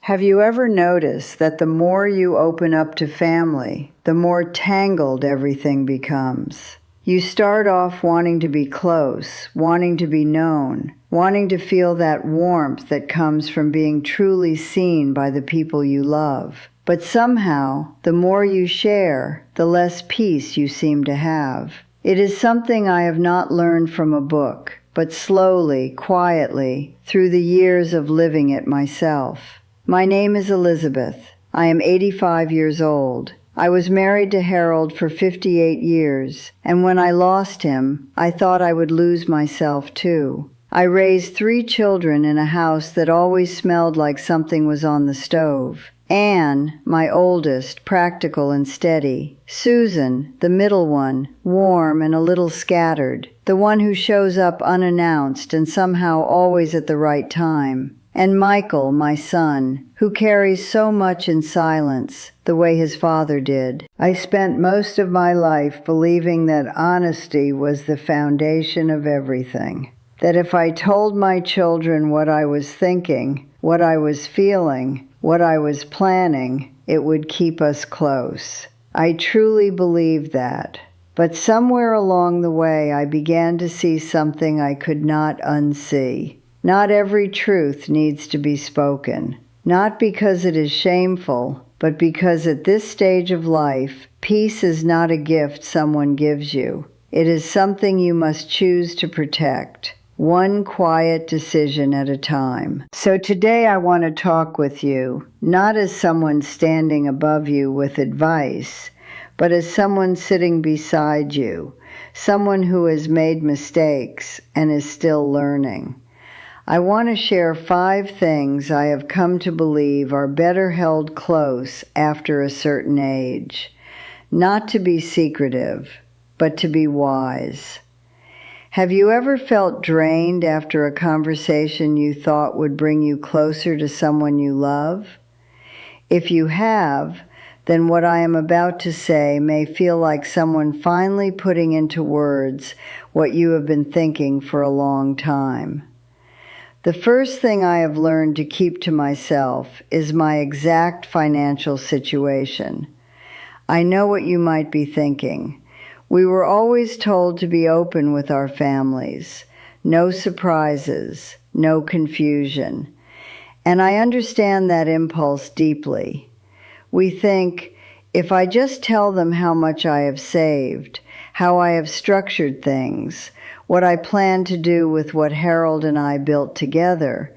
Have you ever noticed that the more you open up to family, the more tangled everything becomes? You start off wanting to be close, wanting to be known, wanting to feel that warmth that comes from being truly seen by the people you love. But somehow, the more you share, the less peace you seem to have. It is something I have not learned from a book, but slowly, quietly, through the years of living it myself. My name is Elizabeth. I am 85 years old. I was married to Harold for 58 years, and when I lost him, I thought I would lose myself too. I raised 3 children in a house that always smelled like something was on the stove. Anne, my oldest, practical and steady. Susan, the middle one, warm and a little scattered, the one who shows up unannounced and somehow always at the right time. And Michael, my son, who carries so much in silence, the way his father did. I spent most of my life believing that honesty was the foundation of everything. That if I told my children what I was thinking, what I was feeling, what I was planning, it would keep us close. I truly believed that. But somewhere along the way, I began to see something I could not unsee. Not every truth needs to be spoken, not because it is shameful, but because at this stage of life, peace is not a gift someone gives you. It is something you must choose to protect, one quiet decision at a time. So today I want to talk with you, not as someone standing above you with advice, but as someone sitting beside you, someone who has made mistakes and is still learning. I want to share 5 things I have come to believe are better held close after a certain age. Not to be secretive, but to be wise. Have you ever felt drained after a conversation you thought would bring you closer to someone you love? If you have, then what I am about to say may feel like someone finally putting into words what you have been thinking for a long time. The first thing I have learned to keep to myself is my exact financial situation. I know what you might be thinking. We were always told to be open with our families, no surprises, no confusion. And I understand that impulse deeply. We think, if I just tell them how much I have saved, how I have structured things, what I plan to do with what Harold and I built together,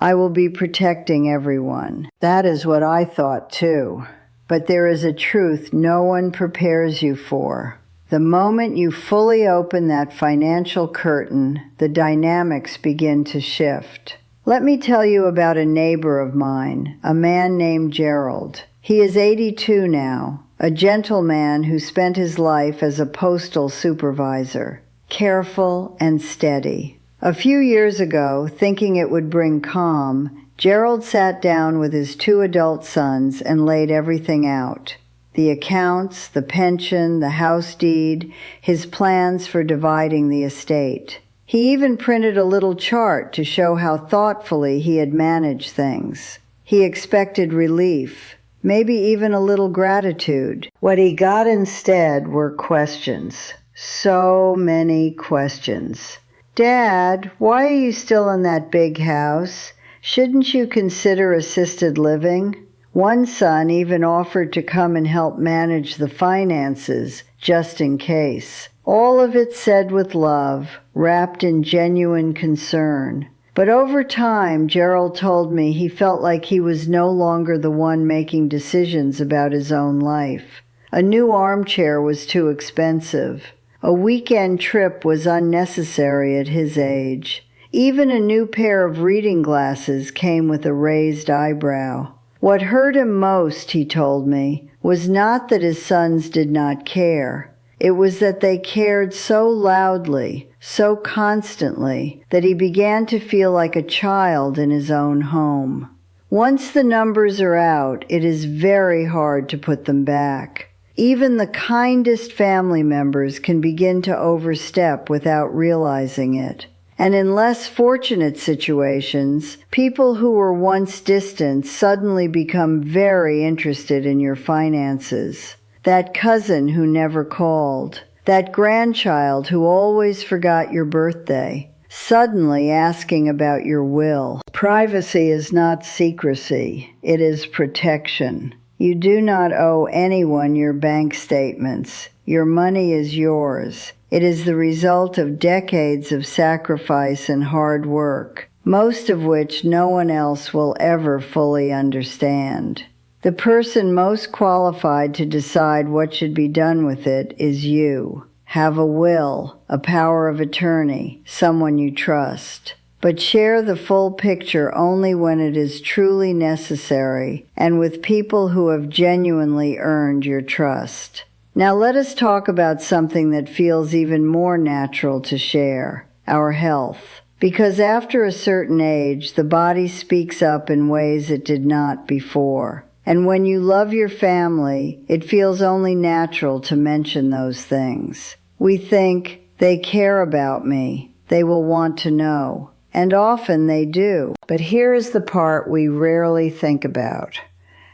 I will be protecting everyone. That is what I thought too. But there is a truth no one prepares you for. The moment you fully open that financial curtain, the dynamics begin to shift. Let me tell you about a neighbor of mine, a man named Gerald. He is 82 now, a gentleman who spent his life as a postal supervisor. Careful and steady. A few years ago, thinking it would bring calm, Gerald sat down with his 2 adult sons and laid everything out. The accounts, the pension, the house deed, his plans for dividing the estate. He even printed a little chart to show how thoughtfully he had managed things. He expected relief, maybe even a little gratitude. What he got instead were questions. So many questions. Dad, why are you still in that big house? Shouldn't you consider assisted living? One son even offered to come and help manage the finances, just in case. All of it said with love, wrapped in genuine concern. But over time, Gerald told me he felt like he was no longer the one making decisions about his own life. A new armchair was too expensive. A weekend trip was unnecessary at his age. Even a new pair of reading glasses came with a raised eyebrow. What hurt him most, he told me, was not that his sons did not care. It was that they cared so loudly, so constantly, that he began to feel like a child in his own home. Once the numbers are out, it is very hard to put them back. Even the kindest family members can begin to overstep without realizing it. And in less fortunate situations, people who were once distant suddenly become very interested in your finances. That cousin who never called, that grandchild who always forgot your birthday, suddenly asking about your will. Privacy is not secrecy, it is protection. You do not owe anyone your bank statements. Your money is yours. It is the result of decades of sacrifice and hard work, most of which no one else will ever fully understand. The person most qualified to decide what should be done with it is you. Have a will, a power of attorney, someone you trust. But share the full picture only when it is truly necessary and with people who have genuinely earned your trust. Now let us talk about something that feels even more natural to share, our health. Because after a certain age, the body speaks up in ways it did not before. And when you love your family, it feels only natural to mention those things. We think, they care about me, they will want to know. And often they do. But here is the part we rarely think about.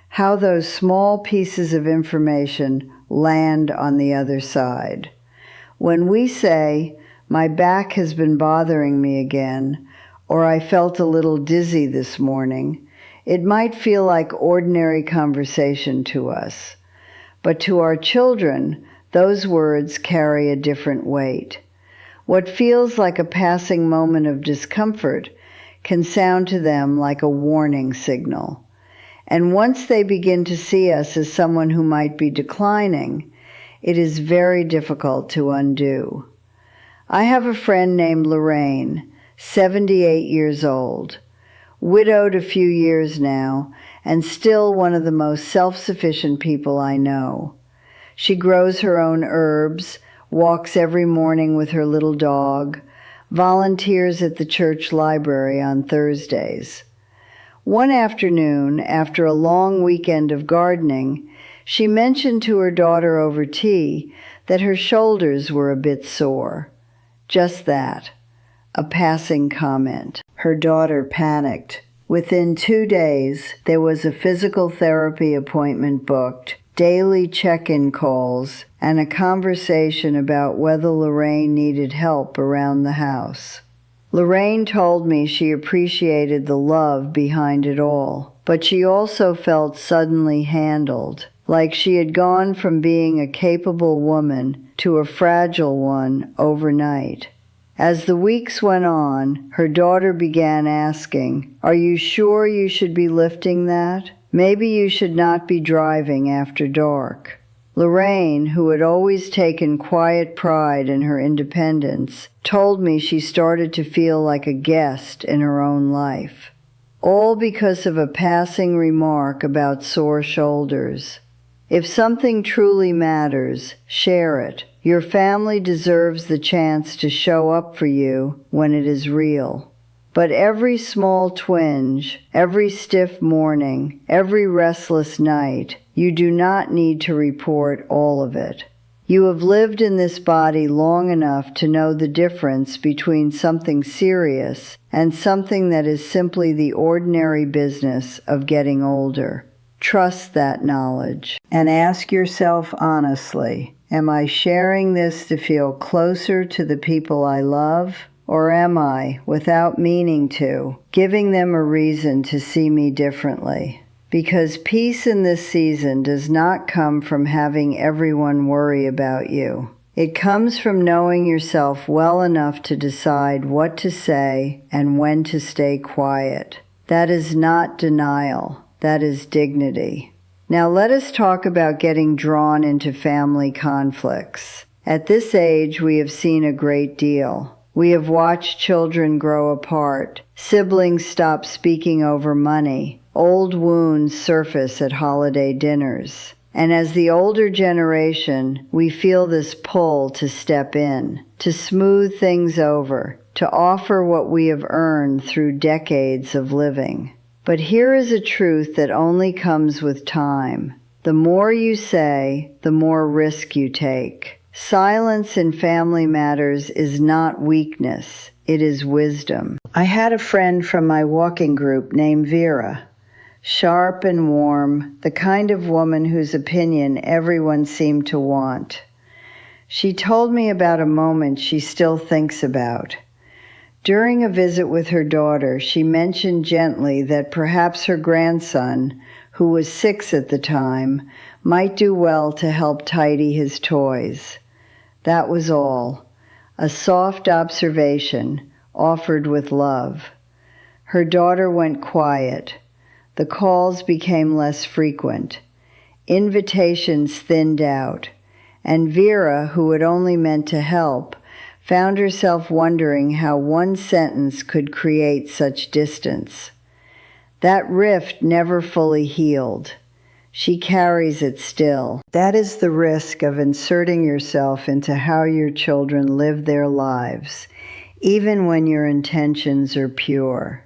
How those small pieces of information land on the other side. When we say, my back has been bothering me again, or I felt a little dizzy this morning, it might feel like ordinary conversation to us. But to our children, those words carry a different weight. What feels like a passing moment of discomfort can sound to them like a warning signal. And once they begin to see us as someone who might be declining, it is very difficult to undo. I have a friend named Lorraine, 78 years old, widowed a few years now, and still one of the most self-sufficient people I know. She grows her own herbs, walks every morning with her little dog, volunteers at the church library on Thursdays. One afternoon, after a long weekend of gardening, she mentioned to her daughter over tea that her shoulders were a bit sore. Just that, a passing comment. Her daughter panicked. Within 2 days, there was a physical therapy appointment booked, daily check-in calls, and a conversation about whether Lorraine needed help around the house. Lorraine told me she appreciated the love behind it all, but she also felt suddenly handled, like she had gone from being a capable woman to a fragile one overnight. As the weeks went on, her daughter began asking, "Are you sure you should be lifting that? Maybe you should not be driving after dark." Lorraine, who had always taken quiet pride in her independence, told me she started to feel like a guest in her own life. All because of a passing remark about sore shoulders. If something truly matters, share it. Your family deserves the chance to show up for you when it is real. But every small twinge, every stiff morning, every restless night, you do not need to report all of it. You have lived in this body long enough to know the difference between something serious and something that is simply the ordinary business of getting older. Trust that knowledge and ask yourself honestly, am I sharing this to feel closer to the people I love? Or am I, without meaning to, giving them a reason to see me differently? Because peace in this season does not come from having everyone worry about you. It comes from knowing yourself well enough to decide what to say and when to stay quiet. That is not denial. That is dignity. Now let us talk about getting drawn into family conflicts. At this age, we have seen a great deal. We have watched children grow apart, siblings stop speaking over money, old wounds surface at holiday dinners. And as the older generation, we feel this pull to step in, to smooth things over, to offer what we have earned through decades of living. But here is a truth that only comes with time. The more you say, the more risk you take. Silence in family matters is not weakness. it is wisdom. I had a friend from my walking group named Vera. Sharp and warm, the kind of woman whose opinion everyone seemed to want. She told me about a moment she still thinks about. During a visit with her daughter, she mentioned gently that perhaps her grandson, who was 6 at the time, might do well to help tidy his toys. That was all. A soft observation, offered with love. Her daughter went quiet. The calls became less frequent. Invitations thinned out, and Vera, who had only meant to help, found herself wondering how one sentence could create such distance. That rift never fully healed. She carries it still. That is the risk of inserting yourself into how your children live their lives, even when your intentions are pure.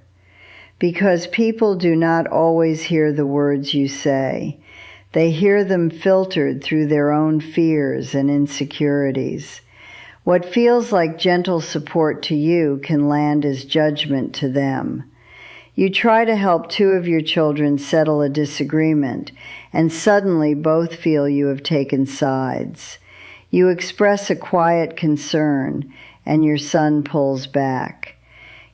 Because people do not always hear the words you say. They hear them filtered through their own fears and insecurities. What feels like gentle support to you can land as judgment to them. You try to help 2 of your children settle a disagreement, and suddenly both feel you have taken sides. You express a quiet concern, and your son pulls back.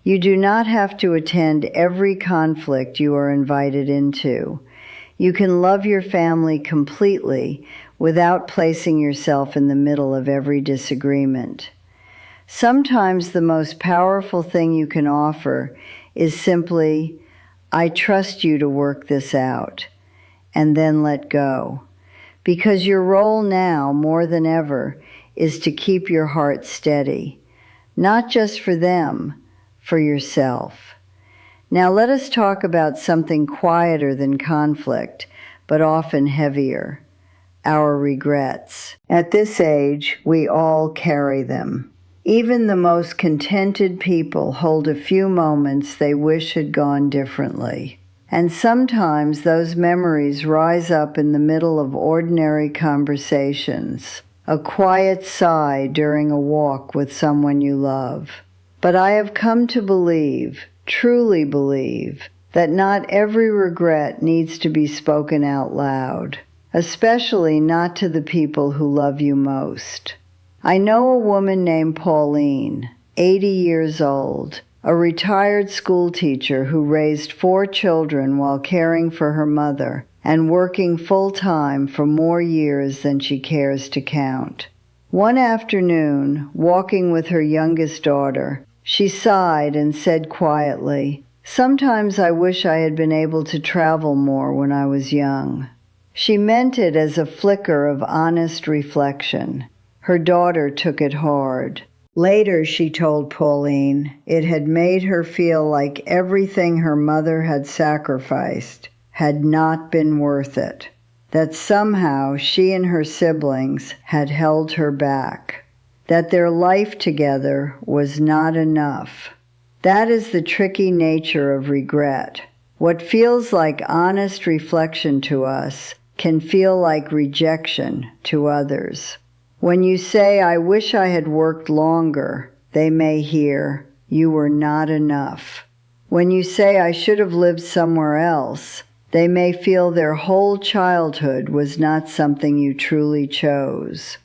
You do not have to attend every conflict you are invited into. You can love your family completely without placing yourself in the middle of every disagreement. Sometimes the most powerful thing you can offer is simply, "I trust you to work this out," and then let go. Because your role now, more than ever, is to keep your heart steady, not just for them, for yourself. Now let us talk about something quieter than conflict, but often heavier: our regrets. At this age, we all carry them. Even the most contented people hold a few moments they wish had gone differently. And sometimes those memories rise up in the middle of ordinary conversations, a quiet sigh during a walk with someone you love. But I have come to believe, truly believe, that not every regret needs to be spoken out loud, especially not to the people who love you most. I know a woman named Pauline, 80 years old, a retired school teacher who raised 4 children while caring for her mother and working full-time for more years than she cares to count. One afternoon, walking with her youngest daughter, she sighed and said quietly, "Sometimes I wish I had been able to travel more when I was young." She meant it as a flicker of honest reflection. Her daughter took it hard. Later, she told Pauline, it had made her feel like everything her mother had sacrificed had not been worth it, that somehow she and her siblings had held her back, that their life together was not enough. That is the tricky nature of regret. What feels like honest reflection to us can feel like rejection to others. When you say, "I wish I had worked longer," they may hear, "You were not enough." When you say, "I should have lived somewhere else," they may feel their whole childhood was not something you truly chose.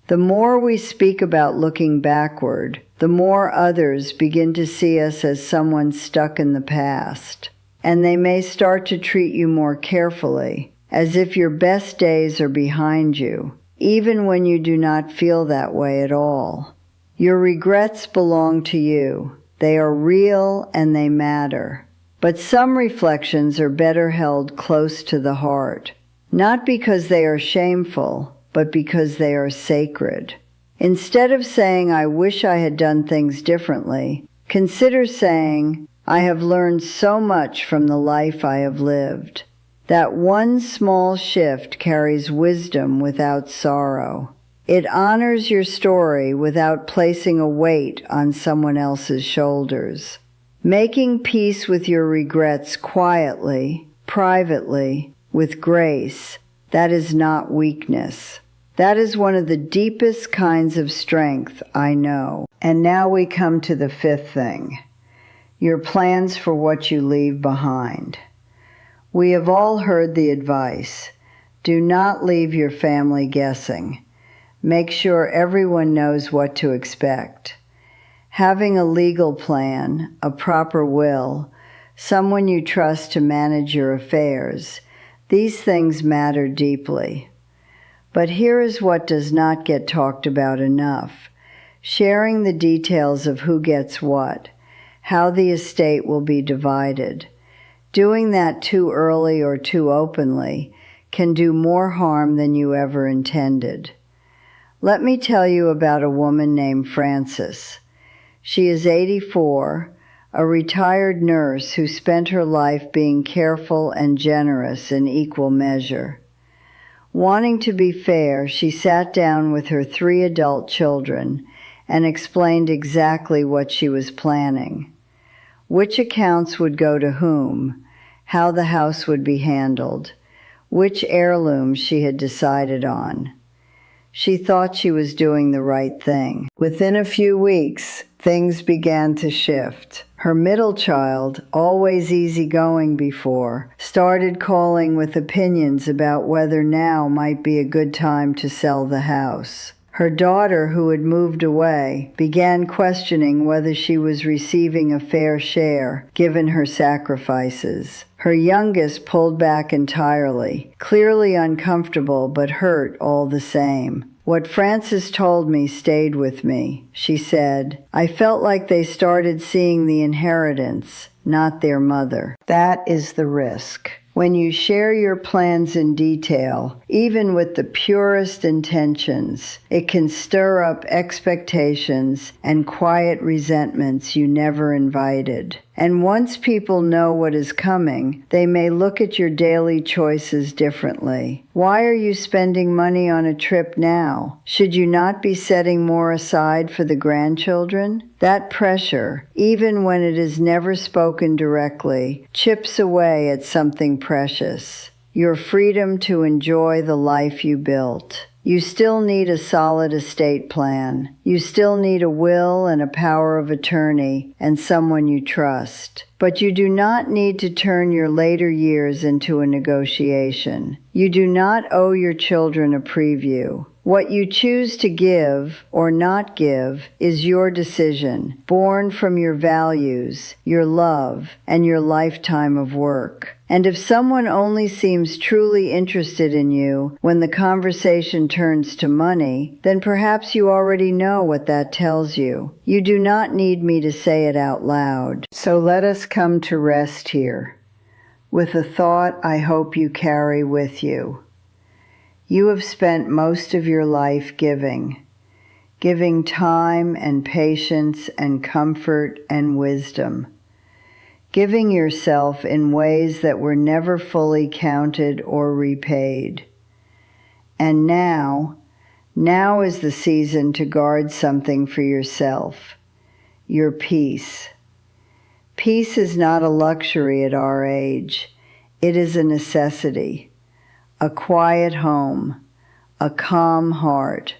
The more we speak about looking backward, the more others begin to see us as someone stuck in the past, and they may start to treat you more carefully, as if your best days are behind you, even when you do not feel that way at all. Your regrets belong to you. They are real and they matter. But some reflections are better held close to the heart, not because they are shameful, but because they are sacred. Instead of saying, "I wish I had done things differently," consider saying, "I have learned so much from the life I have lived." That one small shift carries wisdom without sorrow. It honors your story without placing a weight on someone else's shoulders. Making peace with your regrets quietly, privately, with grace, that is not weakness. That is one of the deepest kinds of strength I know. And now we come to the fifth thing, your plans for what you leave behind. We have all heard the advice, do not leave your family guessing. Make sure everyone knows what to expect. Having a legal plan, a proper will, someone you trust to manage your affairs, these things matter deeply. But here is what does not get talked about enough. Sharing the details of who gets what, how the estate will be divided. Doing that too early or too openly can do more harm than you ever intended. Let me tell you about a woman named Frances. She is 84, a retired nurse who spent her life being careful and generous in equal measure. Wanting to be fair, she sat down with her 3 adult children and explained exactly what she was planning. Which accounts would go to whom, how the house would be handled, which heirlooms she had decided on. She thought she was doing the right thing. Within a few weeks, things began to shift. Her middle child, always easygoing before, started calling with opinions about whether now might be a good time to sell the house. Her daughter, who had moved away, began questioning whether she was receiving a fair share, given her sacrifices. Her youngest pulled back entirely, clearly uncomfortable but hurt all the same. What Frances told me stayed with me. She said, I felt like they started seeing the inheritance, not their mother. That is the risk. When you share your plans in detail, even with the purest intentions, it can stir up expectations and quiet resentments you never invited. And once people know what is coming, they may look at your daily choices differently. Why are you spending money on a trip now? Should you not be setting more aside for the grandchildren? That pressure, even when it is never spoken directly, chips away at something precious. Your freedom to enjoy the life you built. You still need a solid estate plan. You still need a will and a power of attorney and someone you trust. But you do not need to turn your later years into a negotiation. You do not owe your children a preview. What you choose to give or not give is your decision, born from your values, your love, and your lifetime of work. And if someone only seems truly interested in you when the conversation turns to money, then perhaps you already know what that tells you. You do not need me to say it out loud. So let us come to rest here, with a thought I hope you carry with you. You have spent most of your life giving time and patience and comfort and wisdom, giving yourself in ways that were never fully counted or repaid. And now is the season to guard something for yourself, your peace. Peace is not a luxury at our age. It is a necessity. A quiet home, a calm heart,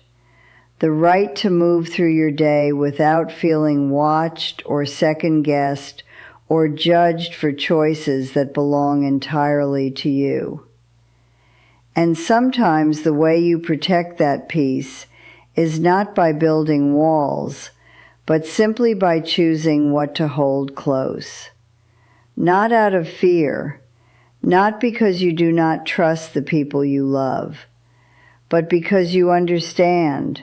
the right to move through your day without feeling watched or second-guessed or judged for choices that belong entirely to you. And sometimes the way you protect that peace is not by building walls, but simply by choosing what to hold close. Not out of fear, not because you do not trust the people you love, but because you understand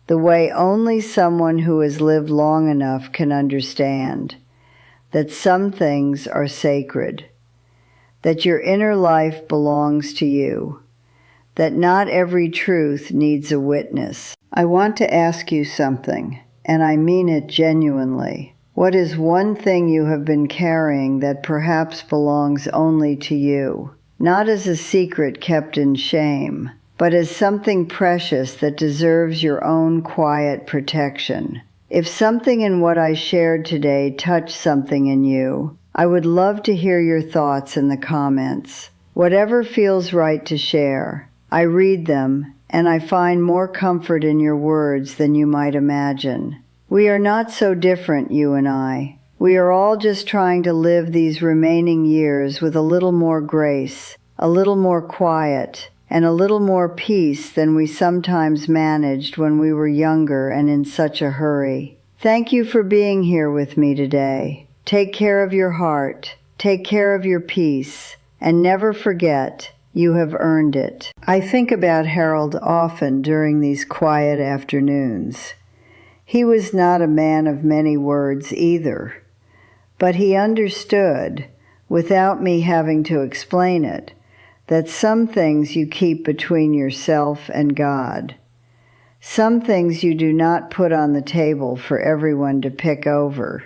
the way only someone who has lived long enough can understand, that some things are sacred, that your inner life belongs to you, that not every truth needs a witness. I want to ask you something, and I mean it genuinely. What is one thing you have been carrying that perhaps belongs only to you? Not as a secret kept in shame, but as something precious that deserves your own quiet protection. If something in what I shared today touched something in you, I would love to hear your thoughts in the comments. Whatever feels right to share, I read them and I find more comfort in your words than you might imagine. We are not so different, you and I. We are all just trying to live these remaining years with a little more grace, a little more quiet, and a little more peace than we sometimes managed when we were younger and in such a hurry. Thank you for being here with me today. Take care of your heart, take care of your peace, and never forget, you have earned it. I think about Harold often during these quiet afternoons. He was not a man of many words either, but he understood, without me having to explain it, that some things you keep between yourself and God. Some things you do not put on the table for everyone to pick over.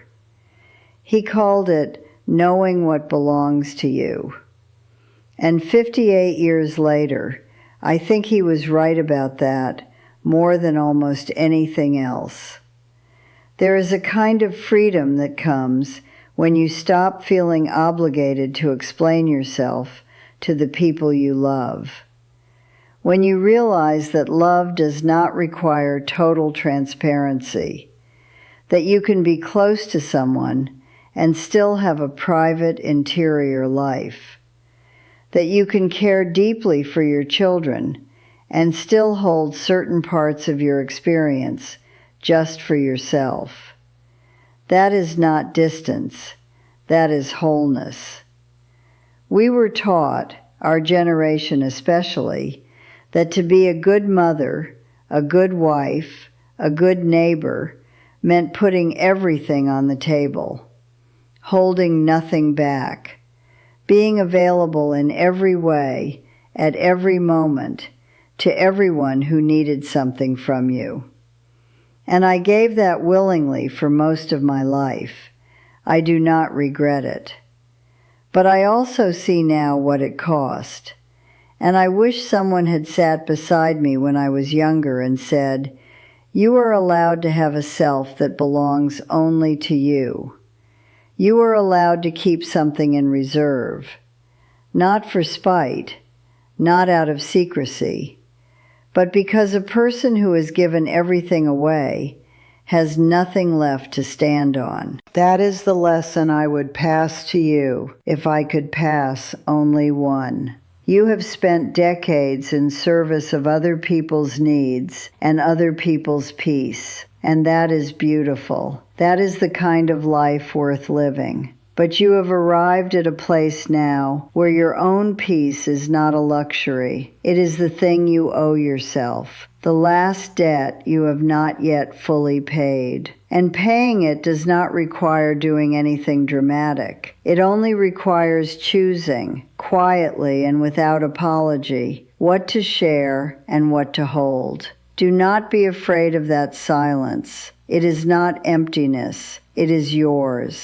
He called it knowing what belongs to you. And 58 years later, I think he was right about that more than almost anything else. There is a kind of freedom that comes when you stop feeling obligated to explain yourself to the people you love. When you realize that love does not require total transparency, that you can be close to someone and still have a private interior life, that you can care deeply for your children and still hold certain parts of your experience just for yourself. That is not distance, that is wholeness. We were taught, our generation especially, that to be a good mother, a good wife, a good neighbor, meant putting everything on the table, holding nothing back, being available in every way, at every moment, to everyone who needed something from you. And I gave that willingly for most of my life. I do not regret it. But I also see now what it cost. And I wish someone had sat beside me when I was younger and said, "You are allowed to have a self that belongs only to you. You are allowed to keep something in reserve, not for spite, not out of secrecy, but because a person who has given everything away has nothing left to stand on." That is the lesson I would pass to you if I could pass only one. You have spent decades in service of other people's needs and other people's peace, and that is beautiful. That is the kind of life worth living. But you have arrived at a place now where your own peace is not a luxury. It is the thing you owe yourself, the last debt you have not yet fully paid. And paying it does not require doing anything dramatic. It only requires choosing, quietly and without apology, what to share and what to hold. Do not be afraid of that silence. It is not emptiness. It is yours.